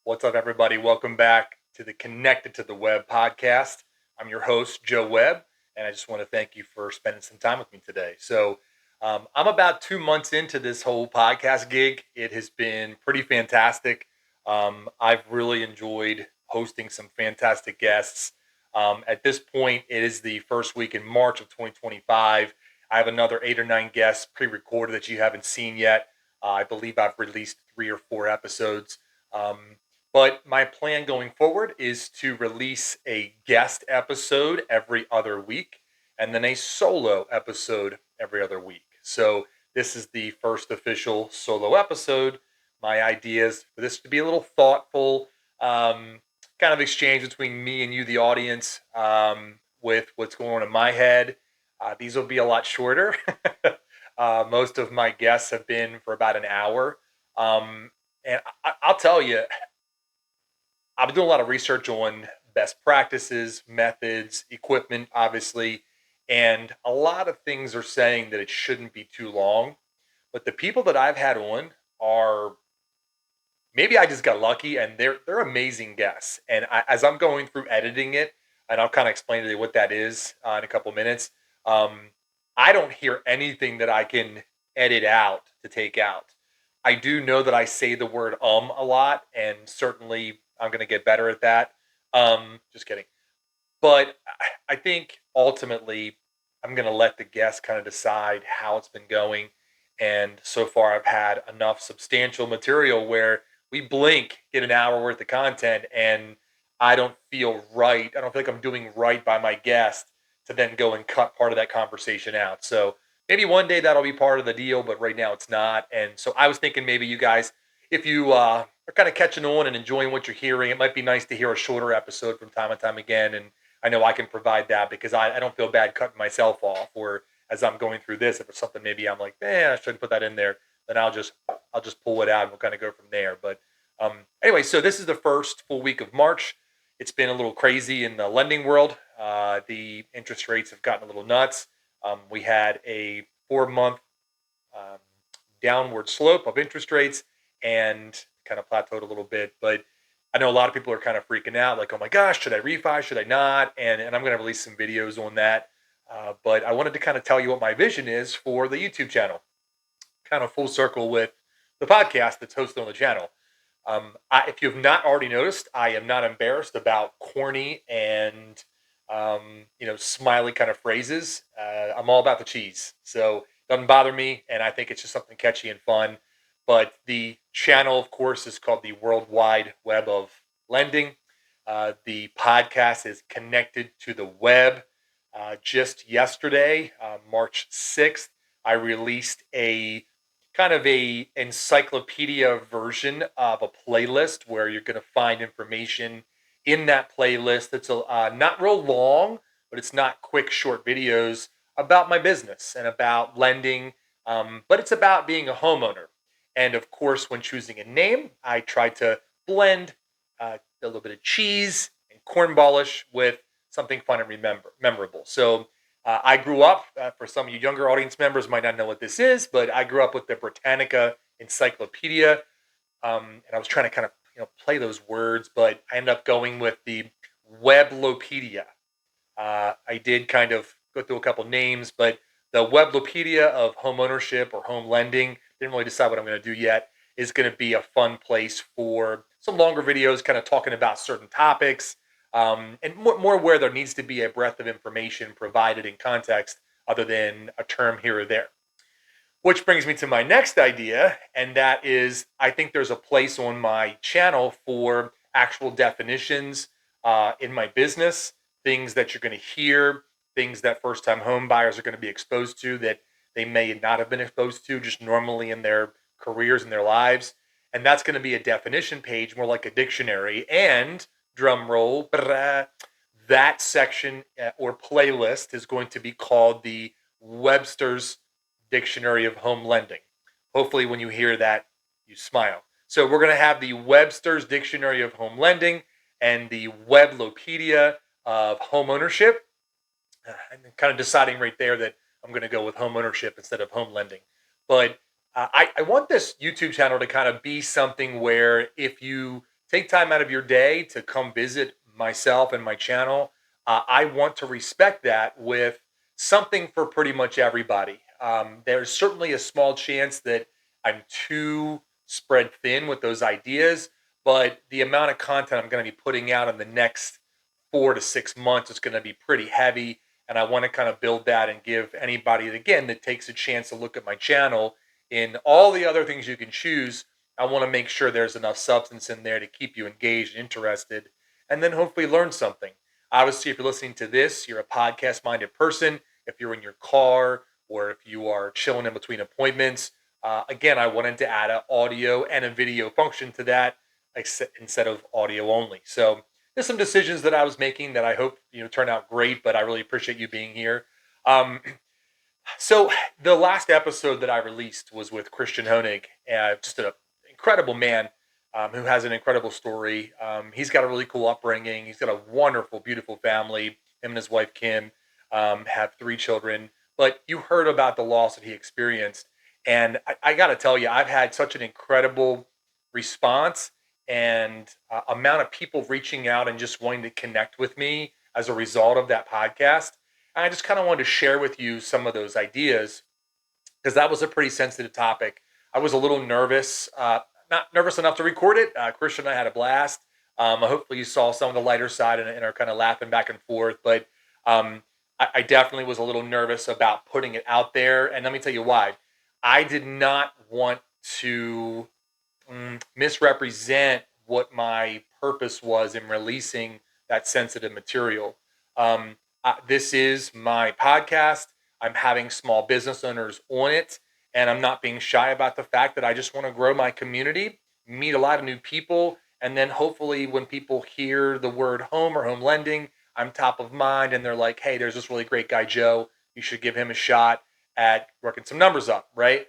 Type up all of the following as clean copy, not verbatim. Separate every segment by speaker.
Speaker 1: What's up, everybody? Welcome back to the Connected to the Web podcast. I'm your host, Joe Webb, and I just want to thank you for spending some time with me today. I'm about 2 months into this whole podcast gig. It has been pretty fantastic. I've really enjoyed hosting some fantastic guests. At this point, it is the first week in March of 2025. I have another 8 or 9 guests pre-recorded that you haven't seen yet. I believe I've released 3 or 4 episodes. But my plan going forward is to release a guest episode every other week and then a solo episode every other week. So this is the first official solo episode. My idea is for this to be a little thoughtful, kind of exchange between me and you, the audience, with what's going on in my head. These will be a lot shorter. Most of my guests have been for about an hour. And I'll tell you, I've been doing a lot of research on best practices, methods, equipment, obviously, and a lot of things are saying that it shouldn't be too long. But the people that I've had on are maybe I just got lucky, and they're amazing guests. And as I'm going through editing it, and I'll kind of explain to you what that is in a couple minutes. I don't hear anything that I can edit out to take out. I do know that I say the word a lot, and certainly I'm going to get better at that. Just kidding. But I think ultimately I'm going to let the guests kind of decide how it's been going. And so far, I've had enough substantial material where we blink, get an hour worth of content, and I don't feel right. I don't feel like I'm doing right by my guest to then go and cut part of that conversation out. So maybe one day that'll be part of the deal, but right now it's not. And so I was thinking maybe you guys, if you are kind of catching on and enjoying what you're hearing, it might be nice to hear a shorter episode from time to time again. And I know I can provide that because I don't feel bad cutting myself off. Or as I'm going through this, if it's something maybe I'm like, I shouldn't put that in there, then I'll just pull it out and we'll kind of go from there. But anyway, so this is the first full week of March. It's been a little crazy in the lending world. The interest rates have gotten a little nuts. We had a 4-month downward slope of interest rates and kind of plateaued a little bit. But I know a lot of people are kind of freaking out, like, oh my gosh, should I refi? Should I not? And I'm going to release some videos on that. But I wanted to kind of tell you what my vision is for the YouTube channel, kind of full circle with the podcast that's hosted on the channel. If you have not already noticed, I am not embarrassed about corny and smiley kind of phrases. I'm all about the cheese, so it doesn't bother me, and I think it's just something catchy and fun. But the channel, of course, is called the World Wide Web of Lending. The podcast is connected to the web. Just yesterday, March 6th, I released a kind of a encyclopedia version of a playlist where you're going to find information in that playlist that's not real long, but it's not quick, short videos about my business and about lending, but it's about being a homeowner. And of course, when choosing a name, I try to blend a little bit of cheese and cornballish with something fun and memorable. So I grew up, for some of you younger audience members might not know what this is, but I grew up with the Britannica Encyclopedia. And I was trying to kind of play those words, but I ended up going with the WEBB-lopedia. I did kind of go through a couple names, but the WEBB-lopedia of Homeownership or home lending, didn't really decide what I'm going to do yet, is going to be a fun place for some longer videos kind of talking about certain topics, and more where there needs to be a breadth of information provided in context other than a term here or there. Which brings me to my next idea, and that is I think there's a place on my channel for actual definitions in my business, things that you're going to hear, things that first-time home buyers are going to be exposed to that they may not have been exposed to just normally in their careers and their lives. And that's going to be a definition page, more like a dictionary. And drum roll, that section or playlist is going to be called the WEBBster's Dictionary of Home Lending. Hopefully when you hear that, you smile. So we're going to have the WEBBster's Dictionary of Home Lending and the WEBB-lopedia of Homeownership. I'm kind of deciding right there that I'm going to go with home ownership instead of home lending. But I want this YouTube channel to kind of be something where if you take time out of your day to come visit myself and my channel. I want to respect that with something for pretty much everybody. There's certainly a small chance that I'm too spread thin with those ideas, but the amount of content I'm going to be putting out in the next 4 to 6 months is going to be pretty heavy. And I want to kind of build that and give anybody, again, that takes a chance to look at my channel in all the other things you can choose. I want to make sure there's enough substance in there to keep you engaged and interested, and then hopefully learn something. Obviously, if you're listening to this, you're a podcast minded person. If you're in your car or if you are chilling in between appointments, again, I wanted to add an audio and a video function to that instead of audio only. So there's some decisions that I was making that I hope turn out great. But I really appreciate you being here. Um, so the last episode that I released was with Christian Honig, just an incredible man who has an incredible story. He's got a really cool upbringing. He's got a wonderful, beautiful family. Him and his wife Kim have 3 children. But you heard about the loss that he experienced, and I got to tell you, I've had such an incredible response and amount of people reaching out and just wanting to connect with me as a result of that podcast. I just kind of wanted to share with you some of those ideas because that was a pretty sensitive topic. I was a little nervous, not nervous enough to record it. Christian and I had a blast. Hopefully, you saw some of the lighter side and are kind of laughing back and forth. But I definitely was a little nervous about putting it out there. And let me tell you why. I did not want to misrepresent what my purpose was in releasing that sensitive material. This is my podcast. I'm having small business owners on it, and I'm not being shy about the fact that I just want to grow my community, meet a lot of new people, and then hopefully when people hear the word home or home lending, I'm top of mind and they're like, hey, there's this really great guy, Joe. You should give him a shot at working some numbers up, right?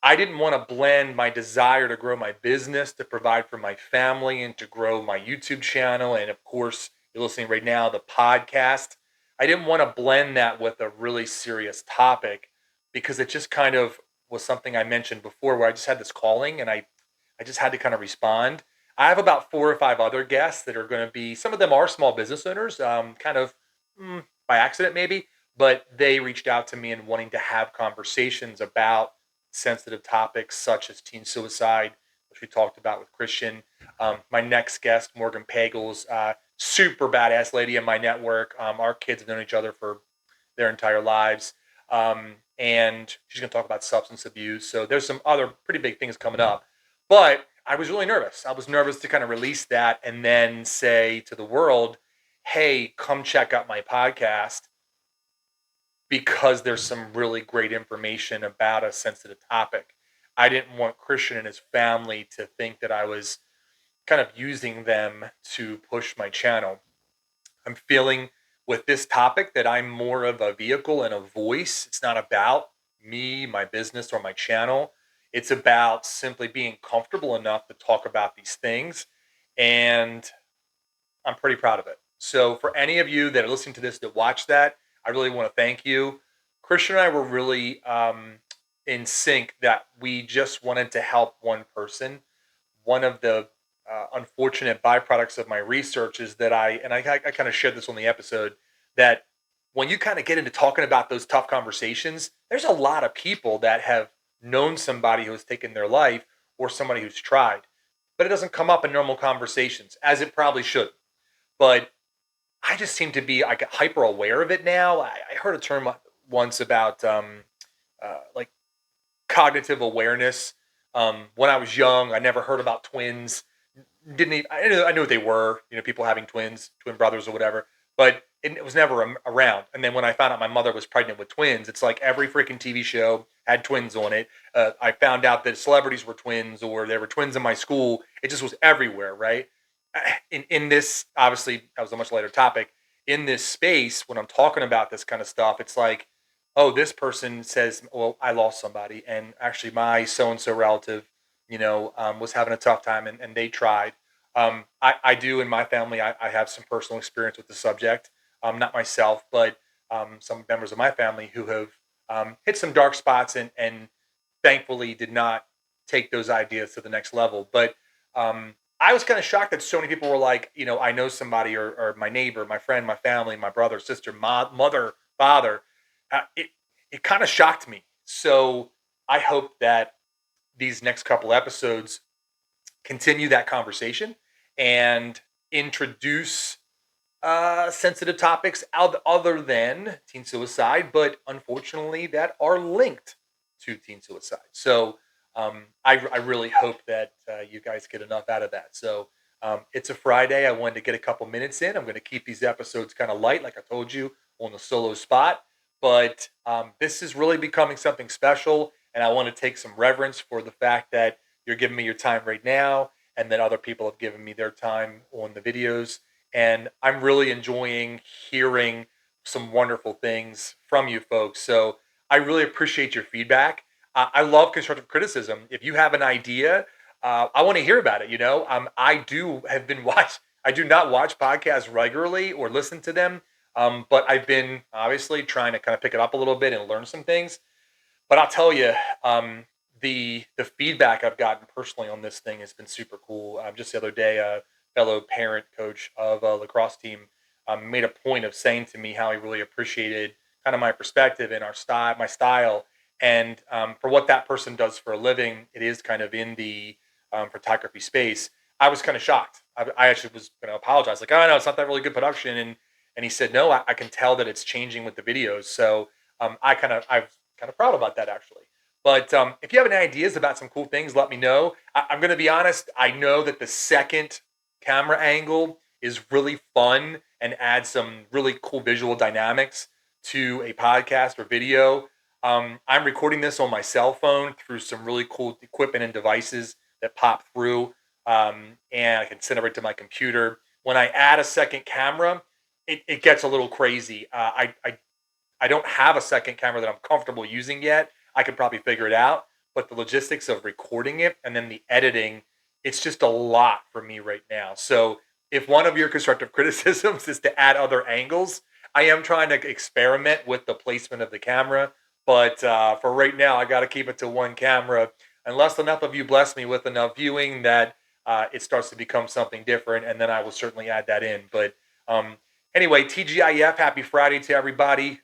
Speaker 1: I didn't want to blend my desire to grow my business, to provide for my family, and to grow my YouTube channel. And of course, you're listening right now, the podcast. I didn't want to blend that with a really serious topic because it just kind of was something I mentioned before where I just had this calling and I just had to kind of respond. I have about 4 or 5 other guests that are going to be, some of them are small business owners, kind of by accident maybe, but they reached out to me and wanting to have conversations about sensitive topics such as teen suicide, which we talked about with Christian. My next guest, Morgan Pagels, super badass lady in my network. Our kids have known each other for their entire lives. And she's going to talk about substance abuse. So there's some other pretty big things coming up. But I was really nervous. I was nervous to kind of release that and then say to the world, hey, come check out my podcast because there's some really great information about a sensitive topic. I didn't want Christian and his family to think that I was kind of using them to push my channel. I'm feeling with this topic that I'm more of a vehicle and a voice. It's not about me, my business, or my channel. It's about simply being comfortable enough to talk about these things. And I'm pretty proud of it. So for any of you that are listening to this that watch that, I really want to thank you. Christian and I were really in sync that we just wanted to help one person. One of the unfortunate byproducts of my research is that I kind of shared this on the episode, that when you kind of get into talking about those tough conversations, there's a lot of people that have known somebody who has taken their life or somebody who's tried, but it doesn't come up in normal conversations as it probably should. But I just seem to be like hyper aware of it now. I heard a term once about like cognitive awareness. When I was young, I never heard about twins. Didn't even, I knew what they were. People having twins, twin brothers or whatever. But it was never around. And then when I found out my mother was pregnant with twins, it's like every freaking TV show had twins on it. I found out that celebrities were twins or there were twins in my school. It just was everywhere, right? In this, obviously, that was a much later topic. In this space, when I'm talking about this kind of stuff, it's like, oh, this person says, well, I lost somebody. And actually, my so and so relative, was having a tough time and they tried. I do in my family, I have some personal experience with the subject. Not myself, but some members of my family who have hit some dark spots and thankfully did not take those ideas to the next level. But I was kind of shocked that so many people were like, I know somebody, or my neighbor, my friend, my family, my brother, sister, mother, father. It kind of shocked me. So I hope that these next couple episodes continue that conversation and introduce sensitive topics other than teen suicide, but unfortunately that are linked to teen suicide. So I really hope that you guys get enough out of that. So it's a Friday. I wanted to get a couple minutes in. I'm going to keep these episodes kind of light, like I told you, on the solo spot. But this is really becoming something special. And I want to take some reverence for the fact that you're giving me your time right now, and that other people have given me their time on the videos. And I'm really enjoying hearing some wonderful things from you folks. So I really appreciate your feedback. I love constructive criticism. If you have an idea, I want to hear about it. I do not watch podcasts regularly or listen to them, but I've been obviously trying to kind of pick it up a little bit and learn some things. But I'll tell you, the feedback I've gotten personally on this thing has been super cool. Just the other day, a fellow parent coach of a lacrosse team made a point of saying to me how he really appreciated kind of my perspective and my style, and for what that person does for a living. It is kind of in the photography space. I was kind of shocked. I actually was going to apologize, like, oh no, it's not that really good production, and he said, no, I can tell that it's changing with the videos. So I'm kind of proud about that actually. But if you have any ideas about some cool things, let me know. I'm going to be honest. I know that the second camera angle is really fun and adds some really cool visual dynamics to a podcast or video. I'm recording this on my cell phone through some really cool equipment and devices that pop through, and I can send it right to my computer. When I add a second camera, it gets a little crazy. I don't have a second camera that I'm comfortable using yet. I could probably figure it out, but the logistics of recording it and then the editing, it's just a lot for me right now. So if one of your constructive criticisms is to add other angles, I am trying to experiment with the placement of the camera. But for right now, I got to keep it to one camera, unless enough of you bless me with enough viewing that it starts to become something different, and then I will certainly add that in. But anyway, TGIF, happy Friday to everybody.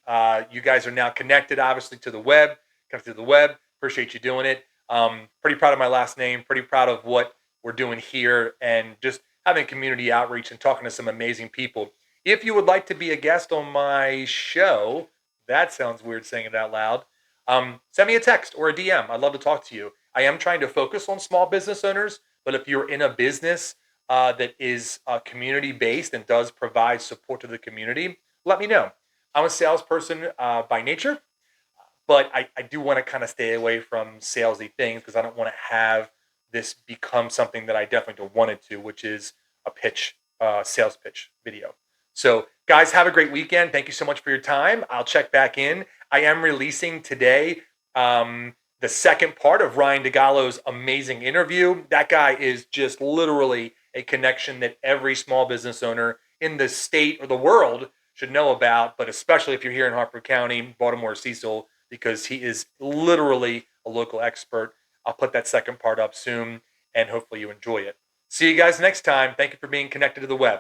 Speaker 1: You guys are now connected, obviously, to the web. Connected to the web. Appreciate you doing it. Pretty proud of my last name. Pretty proud of what we're doing here, and just having community outreach and talking to some amazing people. If you would like to be a guest on my show, that sounds weird saying it out loud, send me a text or a DM. I'd love to talk to you. I am trying to focus on small business owners, but if you're in a business that is community-based and does provide support to the community, let me know. I'm a salesperson by nature, but I do want to kind of stay away from salesy things because I don't want to have this become something that I definitely don't want it to, which is a sales pitch video. So, guys, have a great weekend. Thank you so much for your time. I'll check back in. I am releasing today the second part of Ryan DeGallo's amazing interview. That guy is just literally a connection that every small business owner in the state or the world should know about, but especially if you're here in Harford County, Baltimore, Cecil, because he is literally a local expert. I'll put that second part up soon, and hopefully you enjoy it. See you guys next time. Thank you for being connected to the web.